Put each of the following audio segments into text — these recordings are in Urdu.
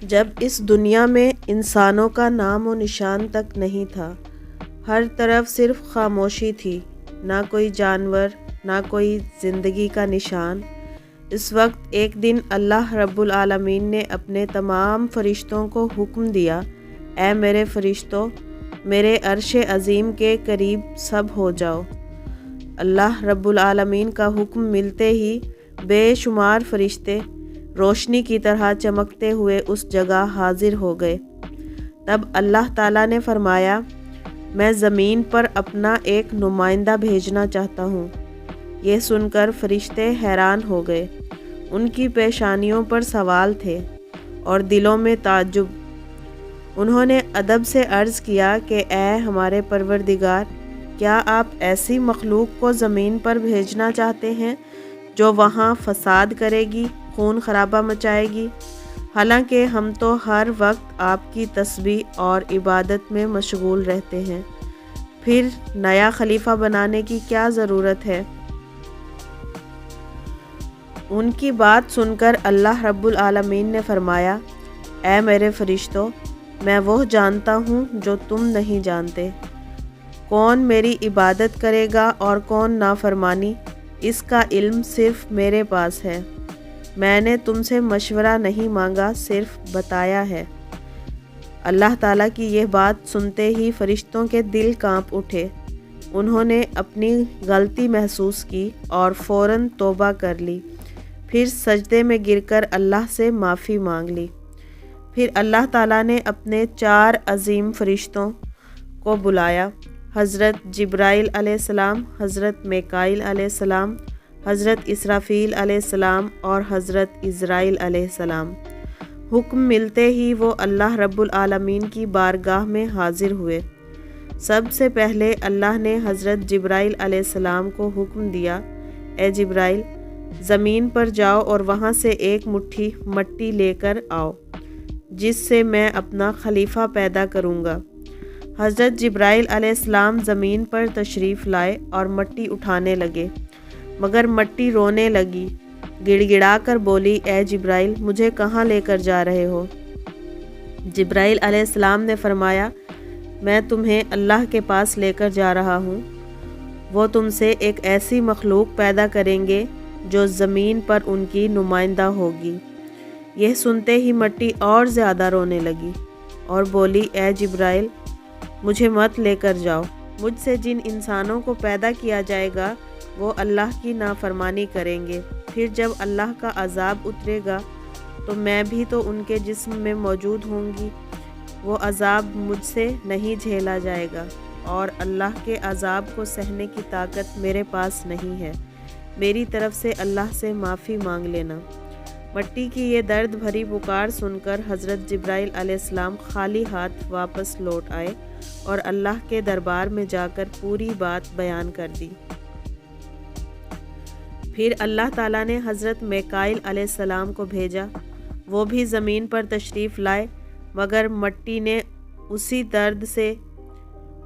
جب اس دنیا میں انسانوں کا نام و نشان تک نہیں تھا، ہر طرف صرف خاموشی تھی، نہ کوئی جانور، نہ کوئی زندگی کا نشان۔ اس وقت ایک دن اللہ رب العالمین نے اپنے تمام فرشتوں کو حکم دیا، اے میرے فرشتوں، میرے عرش عظیم کے قریب سب ہو جاؤ۔ اللہ رب العالمین کا حکم ملتے ہی بے شمار فرشتے روشنی کی طرح چمکتے ہوئے اس جگہ حاضر ہو گئے۔ تب اللہ تعالیٰ نے فرمایا، میں زمین پر اپنا ایک نمائندہ بھیجنا چاہتا ہوں۔ یہ سن کر فرشتے حیران ہو گئے، ان کی پیشانیوں پر سوال تھے اور دلوں میں تعجب۔ انہوں نے ادب سے عرض کیا کہ اے ہمارے پروردگار، کیا آپ ایسی مخلوق کو زمین پر بھیجنا چاہتے ہیں جو وہاں فساد کرے گی، خون خرابہ مچائے گی؟ حالانکہ ہم تو ہر وقت آپ کی تسبیح اور عبادت میں مشغول رہتے ہیں، پھر نیا خلیفہ بنانے کی کیا ضرورت ہے؟ ان کی بات سن کر اللہ رب العالمین نے فرمایا، اے میرے فرشتوں، میں وہ جانتا ہوں جو تم نہیں جانتے۔ کون میری عبادت کرے گا اور کون نافرمانی، اس کا علم صرف میرے پاس ہے۔ میں نے تم سے مشورہ نہیں مانگا، صرف بتایا ہے۔ اللہ تعالیٰ کی یہ بات سنتے ہی فرشتوں کے دل کانپ اٹھے۔ انہوں نے اپنی غلطی محسوس کی اور فوراً توبہ کر لی، پھر سجدے میں گر کر اللہ سے معافی مانگ لی۔ پھر اللہ تعالیٰ نے اپنے 4 عظیم فرشتوں کو بلایا، حضرت جبرائیل علیہ السلام، حضرت میکائیل علیہ السلام، حضرت اسرافیل علیہ السلام اور حضرت عزرائیل علیہ السلام۔ حکم ملتے ہی وہ اللہ رب العالمین کی بارگاہ میں حاضر ہوئے۔ سب سے پہلے اللہ نے حضرت جبرائیل علیہ السلام کو حکم دیا، اے جبرائیل، زمین پر جاؤ اور وہاں سے ایک مٹھی مٹی لے کر آؤ، جس سے میں اپنا خلیفہ پیدا کروں گا۔ حضرت جبرائیل علیہ السلام زمین پر تشریف لائے اور مٹی اٹھانے لگے، مگر مٹی رونے لگی، گڑ گڑا کر بولی، اے جبرائیل، مجھے کہاں لے کر جا رہے ہو؟ جبرائیل علیہ السلام نے فرمایا، میں تمہیں اللہ کے پاس لے کر جا رہا ہوں۔ وہ تم سے ایک ایسی مخلوق پیدا کریں گے جو زمین پر ان کی نمائندہ ہوگی۔ یہ سنتے ہی مٹی اور زیادہ رونے لگی اور بولی، اے جبرائیل، مجھے مت لے کر جاؤ۔ مجھ سے جن انسانوں کو پیدا کیا جائے گا وہ اللہ کی نافرمانی کریں گے، پھر جب اللہ کا عذاب اترے گا تو میں بھی تو ان کے جسم میں موجود ہوں گی۔ وہ عذاب مجھ سے نہیں جھیلا جائے گا اور اللہ کے عذاب کو سہنے کی طاقت میرے پاس نہیں ہے۔ میری طرف سے اللہ سے معافی مانگ لینا۔ مٹی کی یہ درد بھری پکار سن کر حضرت جبرائیل علیہ السلام خالی ہاتھ واپس لوٹ آئے اور اللہ کے دربار میں جا کر پوری بات بیان کر دی۔ پھر اللہ تعالیٰ نے حضرت میکائیل علیہ السلام کو بھیجا۔ وہ بھی زمین پر تشریف لائے، مگر مٹی نے اسی درد سے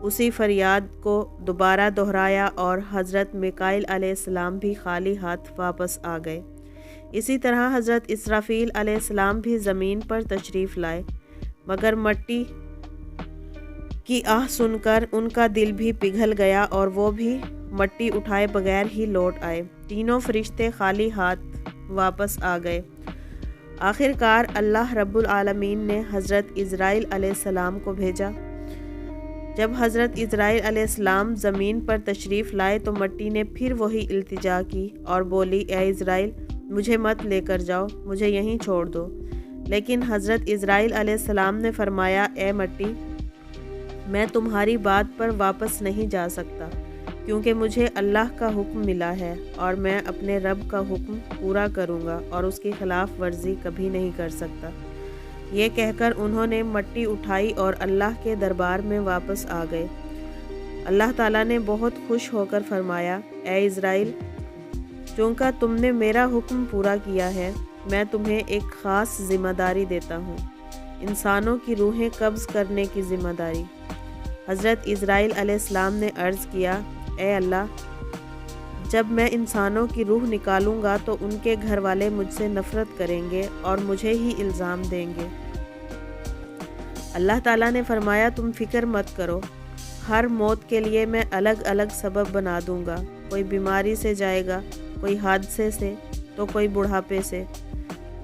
اسی فریاد کو دوبارہ دہرایا اور حضرت میکائیل علیہ السلام بھی خالی ہاتھ واپس آ گئے۔ اسی طرح حضرت اسرافیل علیہ السلام بھی زمین پر تشریف لائے، مگر مٹی کی آہ سن کر ان کا دل بھی پگھل گیا اور وہ بھی مٹی اٹھائے بغیر ہی لوٹ آئے۔ تینوں فرشتے خالی ہاتھ واپس آ گئے۔ آخر کار اللہ رب العالمین نے حضرت عزرائیل علیہ السلام کو بھیجا۔ جب حضرت عزرائیل علیہ السلام زمین پر تشریف لائے تو مٹی نے پھر وہی التجا کی اور بولی، اے عزرائیل، مجھے مت لے کر جاؤ، مجھے یہیں چھوڑ دو۔ لیکن حضرت عزرائیل علیہ السلام نے فرمایا، اے مٹی، میں تمہاری بات پر واپس نہیں جا سکتا، کیونکہ مجھے اللہ کا حکم ملا ہے اور میں اپنے رب کا حکم پورا کروں گا اور اس کی خلاف ورزی کبھی نہیں کر سکتا۔ یہ کہہ کر انہوں نے مٹی اٹھائی اور اللہ کے دربار میں واپس آ گئے۔ اللہ تعالیٰ نے بہت خوش ہو کر فرمایا، اے عزرائیل، چونکہ تم نے میرا حکم پورا کیا ہے، میں تمہیں ایک خاص ذمہ داری دیتا ہوں، انسانوں کی روحیں قبض کرنے کی ذمہ داری۔ حضرت عزرائیل علیہ السلام نے عرض کیا، اے اللہ، جب میں انسانوں کی روح نکالوں گا تو ان کے گھر والے مجھ سے نفرت کریں گے اور مجھے ہی الزام دیں گے، اللہ تعالیٰ نے فرمایا تم فکر مت کرو، ہر موت کے لیے میں الگ الگ سبب بنا دوں گا، کوئی بیماری سے جائے گا، کوئی حادثے سے، تو کوئی بڑھاپے سے،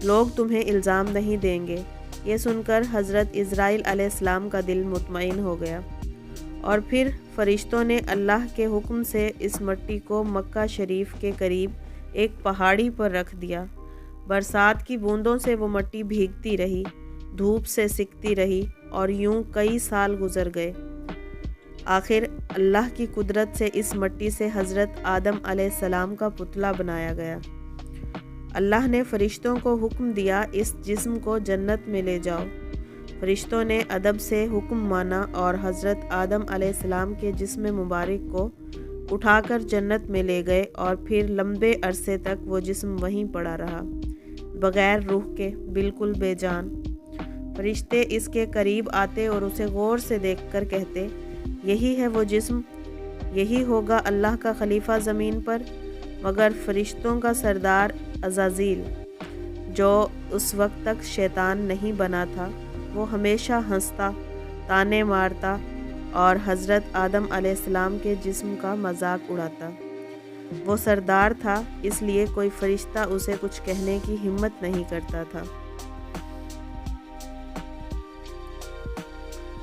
لوگ تمہیں الزام نہیں دیں گے۔ یہ سن کر حضرت اسرائیل علیہ السلام کا دل مطمئن ہو گیا، اور پھر فرشتوں نے اللہ کے حکم سے اس مٹی کو مکہ شریف کے قریب ایک پہاڑی پر رکھ دیا۔ برسات کی بوندوں سے وہ مٹی بھیگتی رہی، دھوپ سے سکتی رہی، اور یوں کئی سال گزر گئے۔ آخر اللہ کی قدرت سے اس مٹی سے حضرت آدم علیہ السلام کا پتلا بنایا گیا۔ اللہ نے فرشتوں کو حکم دیا اس جسم کو جنت میں لے جاؤ۔ فرشتوں نے ادب سے حکم مانا اور حضرت آدم علیہ السلام کے جسم مبارک کو اٹھا کر جنت میں لے گئے، اور پھر لمبے عرصے تک وہ جسم وہیں پڑا رہا، بغیر روح کے، بالکل بے جان۔ فرشتے اس کے قریب آتے اور اسے غور سے دیکھ کر کہتے، یہی ہے وہ جسم، یہی ہوگا اللہ کا خلیفہ زمین پر۔ مگر فرشتوں کا سردار عزازیل، جو اس وقت تک شیطان نہیں بنا تھا، وہ ہمیشہ ہنستا، تانے مارتا اور حضرت آدم علیہ السلام کے جسم کا مذاق اڑاتا۔ وہ سردار تھا، اس لیے کوئی فرشتہ اسے کچھ کہنے کی ہمت نہیں کرتا تھا۔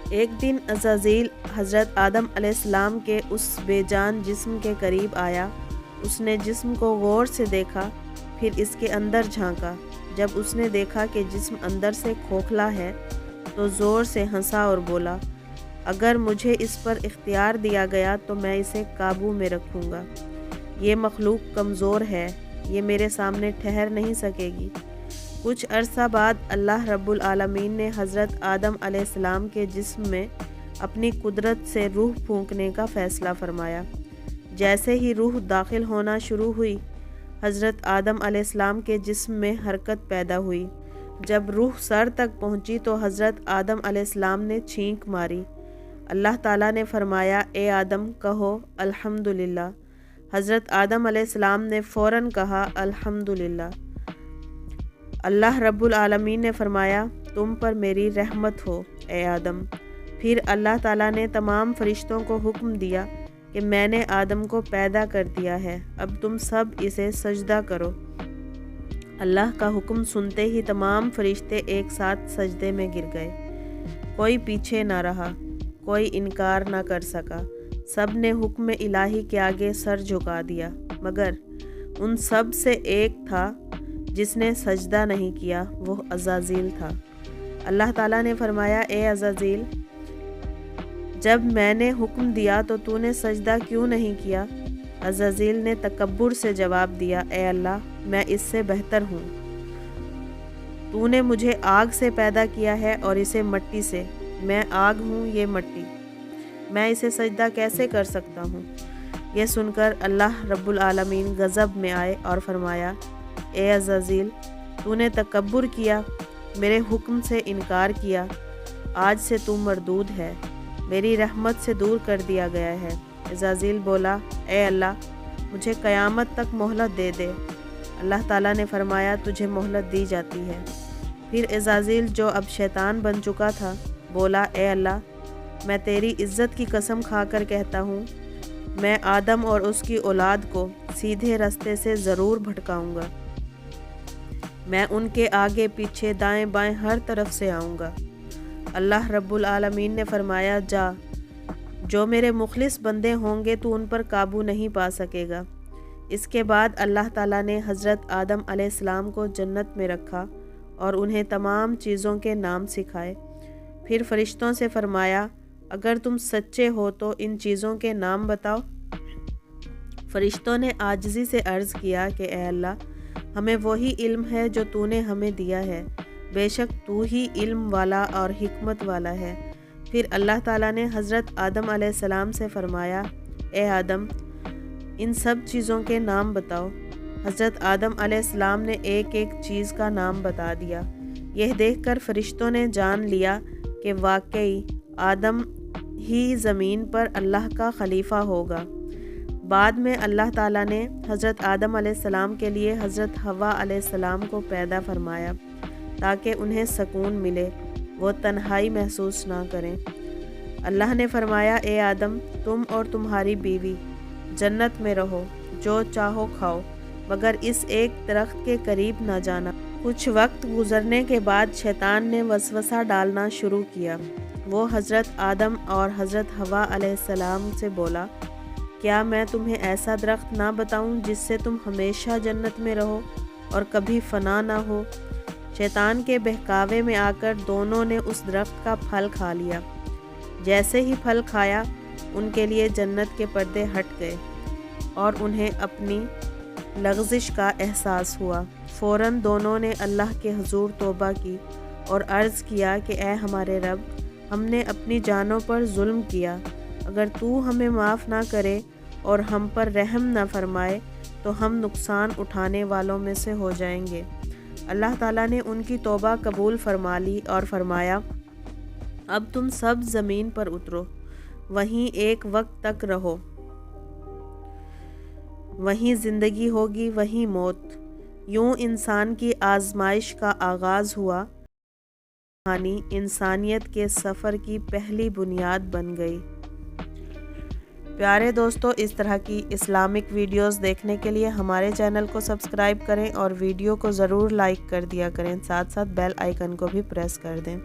ایک دن عزازیل حضرت آدم علیہ السلام کے اس بے جان جسم کے قریب آیا۔ اس نے جسم کو غور سے دیکھا، پھر اس کے اندر جھانکا۔ جب اس نے دیکھا کہ جسم اندر سے کھوکھلا ہے تو زور سے ہنسا اور بولا، اگر مجھے اس پر اختیار دیا گیا تو میں اسے قابو میں رکھوں گا۔ یہ مخلوق کمزور ہے، یہ میرے سامنے ٹھہر نہیں سکے گی۔ کچھ عرصہ بعد اللہ رب العالمین نے حضرت آدم علیہ السلام کے جسم میں اپنی قدرت سے روح پھونکنے کا فیصلہ فرمایا۔ جیسے ہی روح داخل ہونا شروع ہوئی، حضرت آدم علیہ السلام کے جسم میں حرکت پیدا ہوئی۔ جب روح سر تک پہنچی تو حضرت آدم علیہ السلام نے چھینک ماری۔ اللہ تعالیٰ نے فرمایا، اے آدم کہو الحمدللہ۔ حضرت آدم علیہ السلام نے فوراً کہا الحمدللہ۔ اللہ رب العالمین نے فرمایا، تم پر میری رحمت ہو اے آدم۔ پھر اللہ تعالیٰ نے تمام فرشتوں کو حکم دیا کہ میں نے آدم کو پیدا کر دیا ہے، اب تم سب اسے سجدہ کرو۔ اللہ کا حکم سنتے ہی تمام فرشتے ایک ساتھ سجدے میں گر گئے۔ کوئی پیچھے نہ رہا، کوئی انکار نہ کر سکا، سب نے حکم الہی کے آگے سر جھکا دیا، مگر ان سب سے ایک تھا جس نے سجدہ نہیں کیا، وہ عزازیل تھا۔ اللہ تعالیٰ نے فرمایا، اے عزازیل، جب میں نے حکم دیا تو تو نے سجدہ کیوں نہیں کیا؟ عزازیل نے تکبر سے جواب دیا، اے اللہ، میں اس سے بہتر ہوں۔ تو نے مجھے آگ سے پیدا کیا ہے اور اسے مٹی سے، میں آگ ہوں، یہ مٹی، میں اسے سجدہ کیسے کر سکتا ہوں؟ یہ سن کر اللہ رب العالمین غضب میں آئے اور فرمایا، اے عزازیل، تو نے تکبر کیا، میرے حکم سے انکار کیا، آج سے تو مردود ہے، میری رحمت سے دور کر دیا گیا ہے۔ عزازیل بولا، اے اللہ، مجھے قیامت تک مہلت دے دے۔ اللہ تعالیٰ نے فرمایا، تجھے مہلت دی جاتی ہے۔ پھر عزازیل، جو اب شیطان بن چکا تھا، بولا، اے اللہ، میں تیری عزت کی قسم کھا کر کہتا ہوں، میں آدم اور اس کی اولاد کو سیدھے راستے سے ضرور بھٹکاؤں گا۔ میں ان کے آگے پیچھے دائیں بائیں ہر طرف سے آؤں گا۔ اللہ رب العالمین نے فرمایا، جا، جو میرے مخلص بندے ہوں گے تو ان پر قابو نہیں پا سکے گا۔ اس کے بعد اللہ تعالیٰ نے حضرت آدم علیہ السلام کو جنت میں رکھا اور انہیں تمام چیزوں کے نام سکھائے۔ پھر فرشتوں سے فرمایا، اگر تم سچے ہو تو ان چیزوں کے نام بتاؤ۔ فرشتوں نے عاجزی سے عرض کیا کہ اے اللہ، ہمیں وہی علم ہے جو تو نے ہمیں دیا ہے، بے شک تو ہی علم والا اور حکمت والا ہے۔ پھر اللہ تعالیٰ نے حضرت آدم علیہ السلام سے فرمایا، اے آدم، ان سب چیزوں کے نام بتاؤ۔ حضرت آدم علیہ السلام نے ایک ایک چیز کا نام بتا دیا۔ یہ دیکھ کر فرشتوں نے جان لیا کہ واقعی آدم ہی زمین پر اللہ کا خلیفہ ہوگا۔ بعد میں اللہ تعالیٰ نے حضرت آدم علیہ السلام کے لیے حضرت حوا علیہ السلام کو پیدا فرمایا تاکہ انہیں سکون ملے۔ وہ تنہائی محسوس نہ کریں۔ اللہ نے فرمایا اے آدم تم اور تمہاری بیوی جنت میں رہو، جو چاہو کھاؤ، مگر اس ایک درخت کے قریب نہ جانا۔ کچھ وقت گزرنے کے بعد شیطان نے وسوسہ ڈالنا شروع کیا۔ وہ حضرت آدم اور حضرت حوا علیہ السلام سے بولا، کیا میں تمہیں ایسا درخت نہ بتاؤں جس سے تم ہمیشہ جنت میں رہو اور کبھی فنا نہ ہو؟ شیطان کے بہکاوے میں آ کر دونوں نے اس درخت کا پھل کھا لیا۔ جیسے ہی پھل کھایا ان کے لیے جنت کے پردے ہٹ گئے اور انہیں اپنی لغزش کا احساس ہوا۔ فوراً دونوں نے اللہ کے حضور توبہ کی اور عرض کیا کہ اے ہمارے رب، ہم نے اپنی جانوں پر ظلم کیا، اگر تو ہمیں معاف نہ کرے اور ہم پر رحم نہ فرمائے تو ہم نقصان اٹھانے والوں میں سے ہو جائیں گے۔ اللہ تعالیٰ نے ان کی توبہ قبول فرما لی اور فرمایا، اب تم سب زمین پر اترو، وہیں ایک وقت تک رہو، وہیں زندگی ہوگی وہیں موت۔ یوں انسان کی آزمائش کا آغاز ہوا۔ کہانی انسانیت کے سفر کی پہلی بنیاد بن گئی۔ پیارے دوستو، اس طرح کی اسلامک ویڈیوز دیکھنے کے لیے ہمارے چینل کو سبسکرائب کریں اور ویڈیو کو ضرور لائک کر دیا کریں، ساتھ ساتھ بیل آئیکن کو بھی پریس کر دیں۔